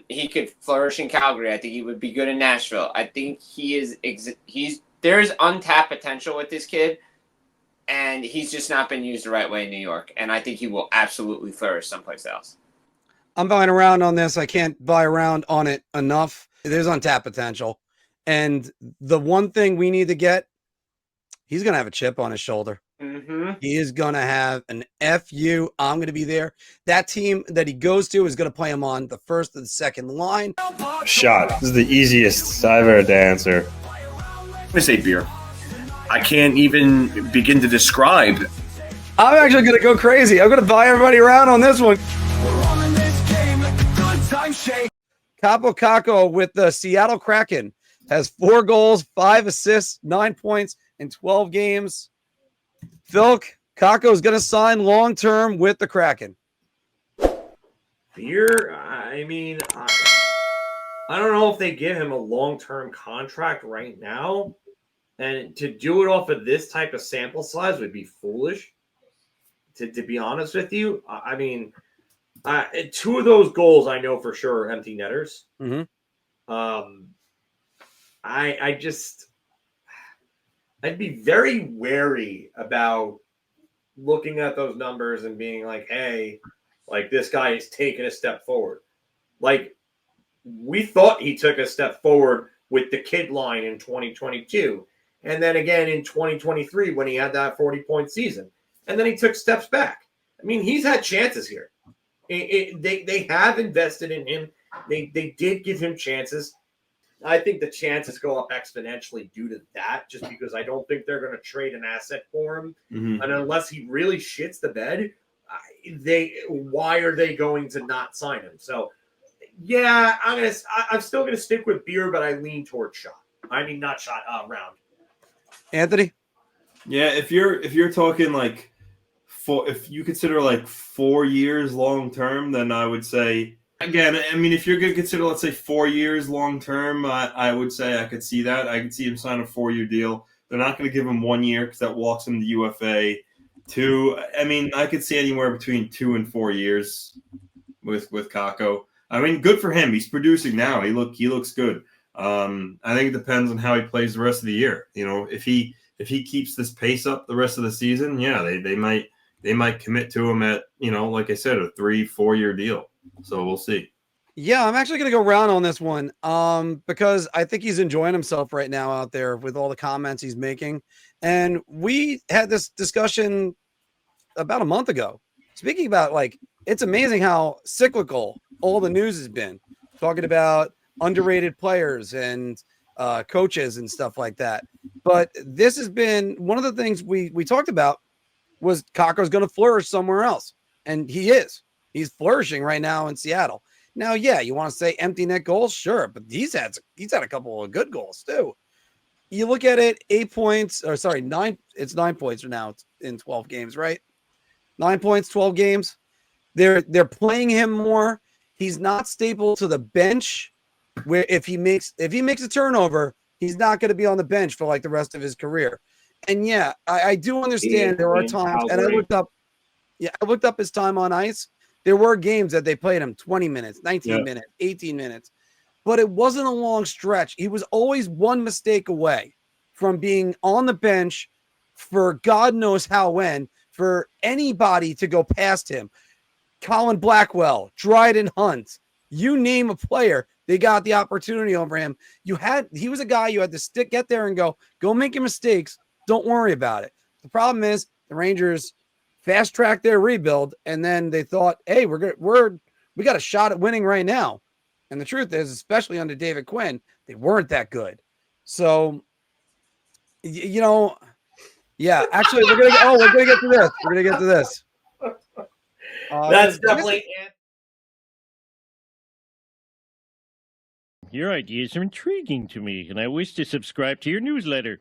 He could flourish in Calgary. I think he would be good in Nashville. I think there's untapped potential with this kid, and he's just not been used the right way in New York. And I think he will absolutely flourish someplace else. I'm buying around on this. I can't buy around on it enough. There's untapped potential. And the one thing we need to get, he's going to have a chip on his shoulder. Mm-hmm. He is going to have an FU. I'm going to be there. That team that he goes to is going to play him on the first and second line. Shot. This is the easiest I've ever had to answer. I'm going to say beer. I can't even begin to describe. I'm actually going to go crazy. I'm going to buy everybody around on this one. Kaapo Kakko with the Seattle Kraken has 4 goals, 5 assists, 9 points in 12 games. Phil, Kakko is going to sign long-term with the Kraken. Beer, I mean, I don't know if they give him a long-term contract right now. And to do it off of this type of sample size would be foolish, to be honest with you. I mean, 2 of those goals I know for sure are empty netters. Mm-hmm. I'd be very wary about looking at those numbers and being like, hey, like this guy is taking a step forward. Like we thought he took a step forward with the kid line in 2022. And then again in 2023 when he had that 40-point season. And then he took steps back. I mean, he's had chances here. They have invested in him. They did give him chances. I think the chances go up exponentially due to that, just because I don't think they're going to trade an asset for him. Mm-hmm. And unless he really shits the bed, why are they going to not sign him? So, yeah, I'm still going to stick with beer, but I lean towards shot. I mean, not shot, round. Anthony? Yeah, if you're talking like if you consider like 4 years long term, then I would say, again, I mean, if you're going to consider, let's say 4 years long term, I would say I could see that. I could see him sign a 4-year deal. They're not going to give him 1 year because that walks him to UFA. 2, I mean, I could see anywhere between 2 and 4 years with Kakko. I mean, good for him. He's producing now. He looks good. I think it depends on how he plays the rest of the year. You know, if he keeps this pace up the rest of the season, yeah, they might commit to him at, you know, like I said, a 3-4 year deal. So we'll see. Yeah, I'm actually going to go round on this one because I think he's enjoying himself right now out there with all the comments he's making. And we had this discussion about a month ago. Speaking about, like, it's amazing how cyclical all the news has been. Talking about underrated players and coaches and stuff like that. But this has been one of the things we talked about was Kakko's going to flourish somewhere else. And he is. He's flourishing right now in Seattle. Now, yeah, you want to say empty net goals? Sure. But he's had a couple of good goals too. You look at it, 9 points now in 12 games, right? 9 points, 12 games. They're playing him more. He's not staple to the bench, where if he makes a turnover, he's not going to be on the bench for like the rest of his career. And yeah, I do understand there are times, and I looked up his time on ice. There were games that they played him 20 minutes, 19 minutes, 18 minutes, but it wasn't a long stretch. He was always one mistake away from being on the bench for God knows how when, for anybody to go past him. Colin Blackwell, Dryden Hunt, you name a player, they got the opportunity over him. He was a guy you had to get there and go make your mistakes. Don't worry about it. The problem is the Rangers fast-tracked their rebuild, and then they thought, hey, we got a shot at winning right now. And the truth is, especially under David Quinn, they weren't that good. So, you know, yeah, actually, we're gonna get to this. We're gonna get to this. That's definitely it. Your ideas are intriguing to me, and I wish to subscribe to your newsletter.